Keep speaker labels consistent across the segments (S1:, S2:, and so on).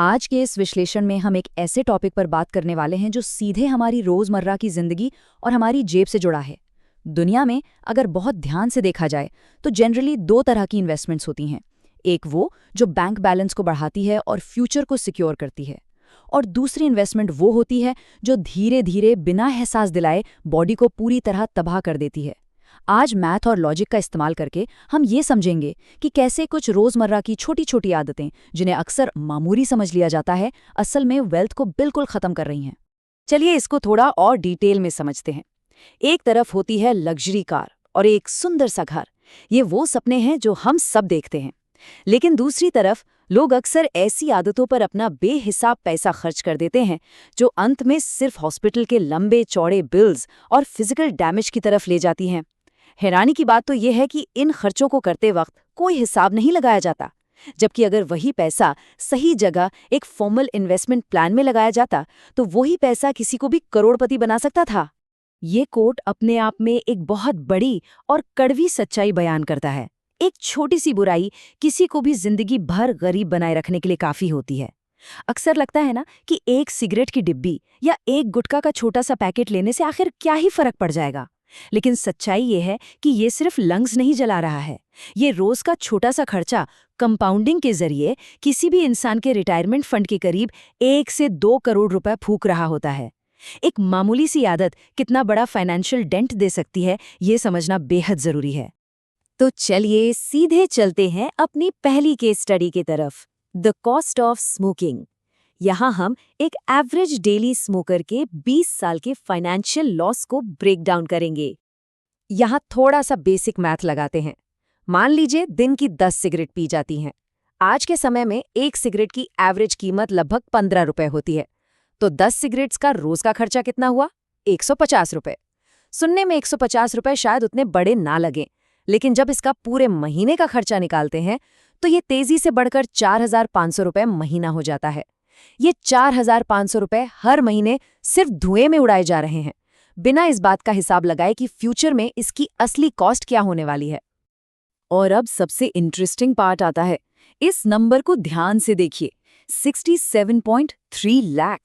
S1: आज के इस विश्लेषण में हम एक ऐसे टॉपिक पर बात करने वाले हैं जो सीधे हमारी रोजमर्रा की जिंदगी और हमारी जेब से जुड़ा है। दुनिया में अगर बहुत ध्यान से देखा जाए तो जनरली दो तरह की इन्वेस्टमेंट्स होती हैं। एक वो जो बैंक बैलेंस को बढ़ाती है और फ्यूचर को सिक्योर करती है, और दूसरी इन्वेस्टमेंट वो होती है जो धीरे धीरे बिना एहसास दिलाए बॉडी को पूरी तरह तबाह कर देती है। आज मैथ और लॉजिक का इस्तेमाल करके हम ये समझेंगे कि कैसे कुछ रोजमर्रा की छोटी छोटी आदतें, जिन्हें अक्सर मामूली समझ लिया जाता है, असल में वेल्थ को बिल्कुल खत्म कर रही हैं। चलिए इसको थोड़ा और डिटेल में समझते हैं। एक तरफ होती है लग्जरी कार और एक सुंदर सा घर। ये वो सपने हैं जो हम सब देखते हैं। लेकिन दूसरी तरफ लोग अक्सर ऐसी आदतों पर अपना बेहिसाब पैसा खर्च कर देते हैं जो अंत में सिर्फ हॉस्पिटल के लंबे चौड़े बिल्स और फिजिकल डैमेज की तरफ ले जाती हैं। हैरानी की बात तो यह है कि इन खर्चों को करते वक्त कोई हिसाब नहीं लगाया जाता, जबकि अगर वही पैसा सही जगह एक फॉर्मल इन्वेस्टमेंट प्लान में लगाया जाता तो वही पैसा किसी को भी करोड़पति बना सकता था। ये कोट अपने आप में एक बहुत बड़ी और कड़वी सच्चाई बयान करता है। एक छोटी सी बुराई किसी को भी जिंदगी भर गरीब बनाए रखने के लिए काफी होती है। अक्सर लगता है ना कि एक सिगरेट की डिब्बी या एक गुटखा का छोटा सा पैकेट लेने से आखिर क्या ही फर्क पड़ जाएगा। लेकिन सच्चाई ये है कि ये सिर्फ लंग्स नहीं जला रहा है। ये रोज का छोटा सा खर्चा कंपाउंडिंग के जरिए किसी भी इंसान के रिटायरमेंट फंड के करीब 1 से 2 करोड़ रुपए फूंक रहा होता है। एक मामूली सी आदत कितना बड़ा फाइनेंशियल डेंट दे सकती है, ये समझना बेहद जरूरी है। तो चलिए सीधे चलते हैं अपनी पहली केस स्टडी की तरफ, द कॉस्ट ऑफ स्मोकिंग। यहाँ हम एक एवरेज डेली स्मोकर के 20 साल के फाइनेंशियल लॉस को ब्रेक डाउन करेंगे। यहाँ थोड़ा सा बेसिक मैथ लगाते हैं। मान लीजिए दिन की 10 सिगरेट पी जाती हैं। आज के समय में एक सिगरेट की एवरेज कीमत लगभग 15 रुपए होती है। तो 10 सिगरेट्स का रोज का खर्चा कितना हुआ? 150 रुपए। सुनने में 150 रुपए शायद उतने बड़े ना लगें, लेकिन जब इसका पूरे महीने का खर्चा निकालते हैं तो ये तेजी से बढ़कर 4,500 रुपए महीना हो जाता है। ये 4,500 रुपए हर महीने सिर्फ धुएं में उड़ाए जा रहे हैं, बिना इस बात का हिसाब लगाए कि फ्यूचर में इसकी असली कॉस्ट क्या होने वाली है। और अब सबसे इंटरेस्टिंग पार्ट आता है। इस नंबर को ध्यान से देखिए, 67.3 लाख।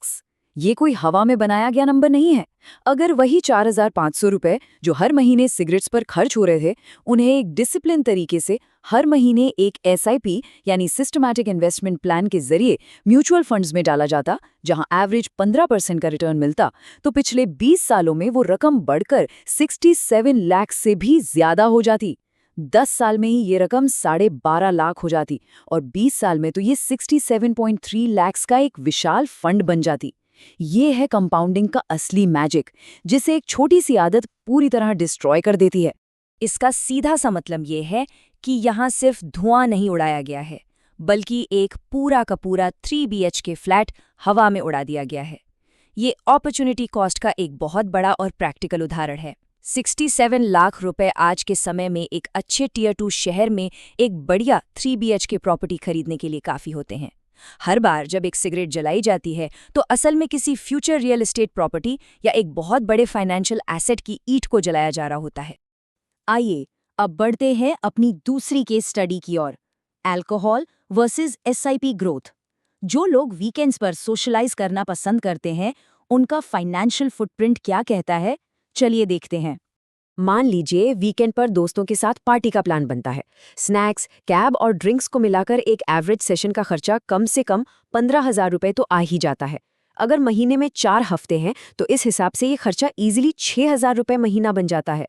S1: ये कोई हवा में बनाया गया नंबर नहीं है। अगर वही 4,500 रुपए जो हर महीने सिगरेट्स पर खर्च हो रहे थे, उन्हें एक डिसिप्लिन तरीके से हर महीने एक SIP यानी सिस्टमैटिक इन्वेस्टमेंट प्लान के जरिए म्यूचुअल फंड्स में डाला जाता, जहां एवरेज 15% का रिटर्न मिलता, तो पिछले 20 सालों में वो रकम बढ़कर 67 लाख से भी ज्यादा हो जाती। 10 साल में ही ये रकम 12.5 लाख हो जाती और 20 साल में तो ये 67.3 लाख का एक विशाल फंड बन जाती। ये है कंपाउंडिंग का असली मैजिक, जिसे एक छोटी सी आदत पूरी तरह डिस्ट्रॉय कर देती है। इसका सीधा सा मतलब ये है कि यहाँ सिर्फ धुआं नहीं उड़ाया गया है, बल्कि एक पूरा का पूरा 3 BHK फ्लैट हवा में उड़ा दिया गया है। ये अपॉर्चुनिटी कॉस्ट का एक बहुत बड़ा और प्रैक्टिकल उदाहरण है। 67 लाख रुपए आज के समय में एक अच्छे Tier 2 शहर में एक बढ़िया 3 BHK प्रॉपर्टी खरीदने के लिए काफ़ी होते हैं। हर बार जब एक सिगरेट जलाई जाती है तो असल में किसी फ्यूचर रियल एस्टेट प्रॉपर्टी या एक बहुत बड़े फाइनेंशियल एसेट की ईंट को जलाया जा रहा होता है। आइए अब बढ़ते हैं अपनी दूसरी केस स्टडी की ओर, अल्कोहल वर्सेस SIP ग्रोथ। जो लोग वीकेंड्स पर सोशलाइज करना पसंद करते हैं, उनका फाइनेंशियल फुटप्रिंट क्या कहता है, चलिए देखते हैं। मान लीजिए वीकेंड पर दोस्तों के साथ पार्टी का प्लान बनता है। स्नैक्स, कैब और ड्रिंक्स को मिलाकर एक एवरेज सेशन का खर्चा कम से कम 15,000 रुपए तो आ ही जाता है। अगर महीने में 4 हफ्ते हैं तो इस हिसाब से ये खर्चा इजीली 6,000 रुपए महीना बन जाता है।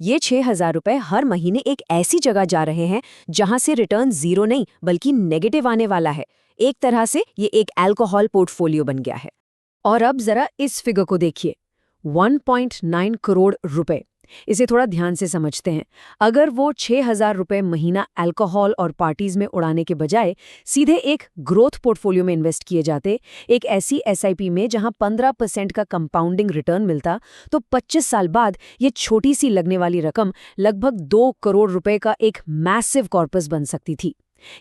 S1: ये 6,000 रुपए हर महीने एक ऐसी जगह जा रहे हैं जहां से रिटर्न जीरो नहीं बल्कि नेगेटिव आने वाला है। एक तरह से ये एक अल्कोहल पोर्टफोलियो बन गया है। और अब जरा इस फिगर को देखिए, 1.9 करोड़ रुपए। इसे थोड़ा ध्यान से समझते हैं। अगर वो 6,000 रुपए महीना अल्कोहल और पार्टीज में उड़ाने के बजाय सीधे एक ग्रोथ पोर्टफोलियो में इन्वेस्ट किए जाते, एक ऐसी SIP में जहां 15% का कंपाउंडिंग रिटर्न मिलता, तो 25 साल बाद ये छोटी सी लगने वाली रकम लगभग 2 करोड़ रुपए का एक मैसिव कॉर्पस बन सकती थी।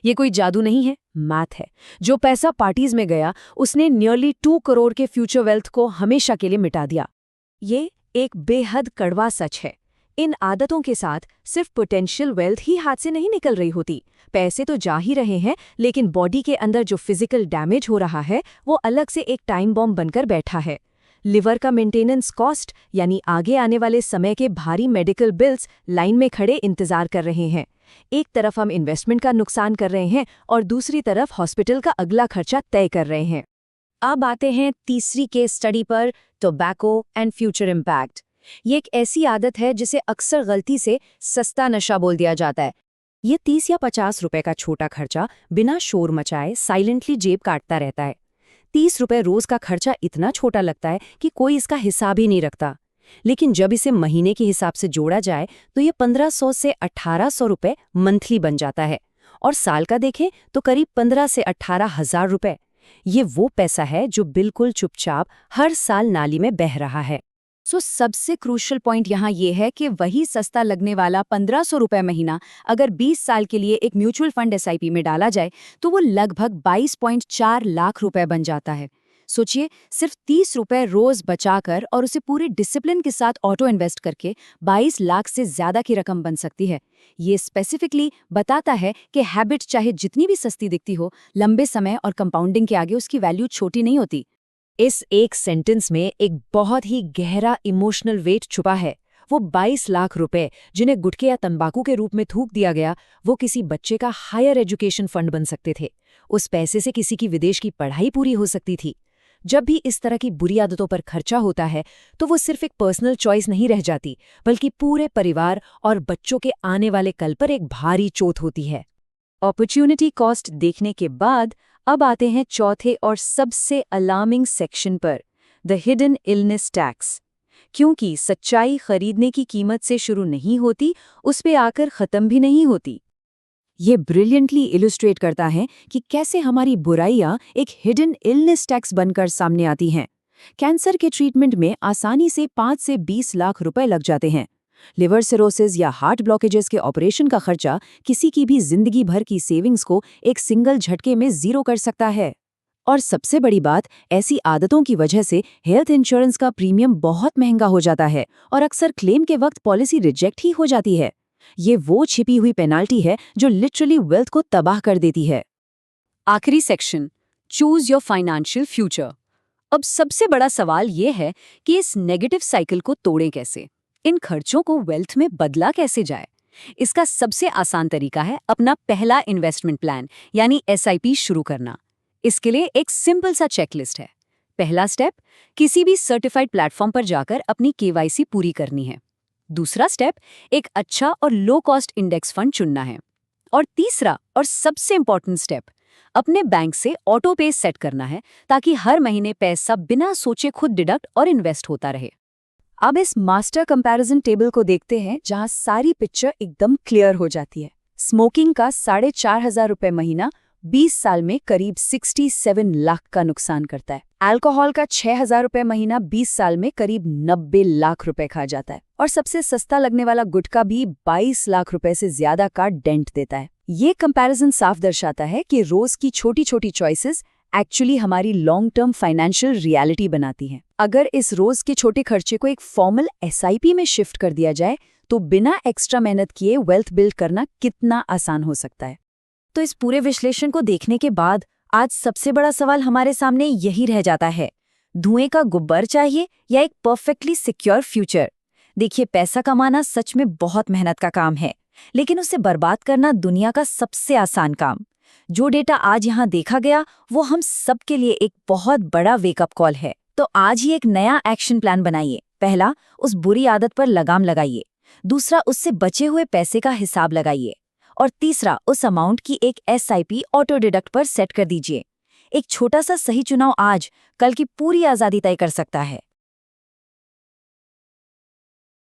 S1: ये कोई जादू नहीं है, मैथ है। जो पैसा पार्टीज में गया उसने नियरली 2 करोड़ के फ्यूचर वेल्थ को हमेशा के लिए मिटा दिया। ये एक बेहद कड़वा सच है।
S2: इन आदतों के साथ सिर्फ पोटेंशियल वेल्थ ही हाथ से नहीं निकल रही होती, पैसे तो जा ही रहे हैं, लेकिन बॉडी के अंदर जो फिजिकल डैमेज हो रहा है वो अलग से एक टाइम बॉम्ब बनकर बैठा है। लिवर का मेंटेनेंस कॉस्ट यानी आगे आने वाले समय के भारी मेडिकल बिल्स लाइन में खड़े इंतजार कर रहे हैं। एक तरफ हम इन्वेस्टमेंट का नुकसान कर रहे हैं और दूसरी तरफ हॉस्पिटल का अगला खर्चा तय कर रहे हैं।
S1: अब आते हैं तीसरी केस स्टडी पर, टोबैको एंड फ्यूचर इम्पैक्ट। ये एक ऐसी आदत है जिसे अक्सर गलती से सस्ता नशा बोल दिया जाता है। ये 30 या 50 रुपए का छोटा खर्चा बिना शोर मचाए साइलेंटली जेब काटता रहता है। 30 रुपए रोज का खर्चा इतना छोटा लगता है कि कोई इसका हिसाब ही नहीं रखता, लेकिन जब इसे महीने के हिसाब से जोड़ा जाए तो ये 1500 से 1800 रुपए मंथली बन जाता है, और साल का देखें तो करीब 15 से 18,000 रुपए। ये वो पैसा है जो बिल्कुल चुपचाप हर साल नाली में बह रहा है। सबसे क्रूशियल पॉइंट यहाँ ये है कि वही सस्ता लगने वाला 1500 रुपए महीना अगर 20 साल के लिए एक म्यूचुअल फंड एसआईपी में डाला जाए तो वो लगभग 22.4 लाख रुपए बन जाता है। सोचिए, सिर्फ 30 रुपए रोज बचाकर और उसे पूरे डिसिप्लिन के साथ ऑटो इन्वेस्ट करके 22 लाख से ज्यादा की रकम बन सकती है। ये स्पेसिफिकली बताता है कि हैबिट चाहे जितनी भी सस्ती दिखती हो, लंबे समय और कंपाउंडिंग के आगे उसकी वैल्यू छोटी नहीं होती। इस एक सेंटेंस में एक बहुत ही गहरा इमोशनल वेट छुपा है। वो 22 लाख रुपए जिन्हें गुटखे या तंबाकू के रूप में थूक दिया गया, वो किसी बच्चे का हायर एजुकेशन फंड बन सकते थे। उस पैसे से किसी की विदेश की पढ़ाई पूरी हो सकती थी। जब भी इस तरह की बुरी आदतों पर खर्चा होता है तो वो सिर्फ एक पर्सनल चॉइस नहीं रह जाती, बल्कि पूरे परिवार और बच्चों के आने वाले कल पर एक भारी चोट होती है। अपॉर्चुनिटी कॉस्ट देखने के बाद अब आते हैं चौथे और सबसे अलार्मिंग सेक्शन पर, द हिडन इलनेस टैक्स। क्योंकि सच्चाई खरीदने की कीमत से शुरू नहीं होती, उस पे आकर खत्म भी नहीं होती। ये ब्रिलियंटली इलस्ट्रेट करता है कि कैसे हमारी बुराइयां एक हिडन इलनेस टैक्स बनकर सामने आती हैं। कैंसर के ट्रीटमेंट में आसानी से 5 से 20 लाख रुपए लग जाते हैं। लिवर सिरोसिस या हार्ट ब्लॉकेजेस के ऑपरेशन का खर्चा किसी की भी जिंदगी भर की सेविंग्स को एक सिंगल झटके में जीरो कर सकता है। और सबसे बड़ी बात, ऐसी आदतों की वजह से हेल्थ इंश्योरेंस का प्रीमियम बहुत महंगा हो जाता है और अक्सर क्लेम के वक्त पॉलिसी रिजेक्ट ही हो जाती है। ये वो छिपी हुई पेनाल्टी है जो लिटरली वेल्थ को तबाह कर देती है। आखिरी section, choose your financial future. अब सबसे बड़ा सवाल ये है कि इस नेगेटिव साइकिल को तोड़ें कैसे, इन खर्चों को वेल्थ में बदला कैसे जाए। इसका सबसे आसान तरीका है अपना पहला इन्वेस्टमेंट प्लान यानी एसआईपी शुरू करना। इसके लिए एक सिंपल सा चेकलिस्ट है। पहला स्टेप, किसी भी सर्टिफाइड प्लेटफॉर्म पर जाकर अपनी केवाईसी पूरी करनी है। दूसरा स्टेप, एक अच्छा और लो कॉस्ट इंडेक्स फंड चुनना है। और तीसरा और सबसे इंपॉर्टेंट स्टेप, अपने बैंक से ऑटो पे सेट करना है ताकि हर महीने पैसा बिना सोचे खुद डिडक्ट और इन्वेस्ट होता रहे। अब इस मास्टर कंपैरिजन टेबल को देखते हैं जहां सारी पिक्चर एकदम क्लियर हो जाती है। स्मोकिंग का 4,500 रुपए महीना 20 साल में करीब 67 लाख का नुकसान करता है। अल्कोहल का 6,000 रुपए महीना 20 साल में करीब 90 लाख रुपए खा जाता है। और सबसे सस्ता लगने वाला गुटखा भी 22 लाख रुपए से ज्यादा का डेंट देता है। ये कंपैरिजन साफ दर्शाता है कि रोज की छोटी छोटी चॉइसेस एक्चुअली हमारी लॉन्ग टर्म फाइनेंशियल रियलिटी बनाती हैं। अगर इस रोज के छोटे खर्चे को एक फॉर्मल एसआईपी में शिफ्ट कर दिया जाए तो बिना एक्स्ट्रा मेहनत किए वेल्थ बिल्ड करना कितना आसान हो सकता है। तो इस पूरे विश्लेषण को देखने के बाद आज सबसे बड़ा सवाल हमारे सामने यही रह जाता है, धुएं का गुब्बार चाहिए या एक परफेक्टली सिक्योर फ्यूचर। देखिए, पैसा कमाना सच में बहुत मेहनत का काम है, लेकिन उसे बर्बाद करना दुनिया का सबसे आसान काम। जो डेटा आज यहाँ देखा गया वो हम सब के लिए एक बहुत बड़ा वेकअप कॉल है। तो आज ही एक नया एक्शन प्लान बनाइए। पहला, उस बुरी आदत पर लगाम लगाइए। दूसरा, उससे बचे हुए पैसे का हिसाब लगाइए। और तीसरा, उस अमाउंट की एक एसआईपी ऑटो डिडक्ट पर सेट कर दीजिए। एक छोटा सा सही चुनाव आज कल की पूरी आज़ादी तय कर सकता है।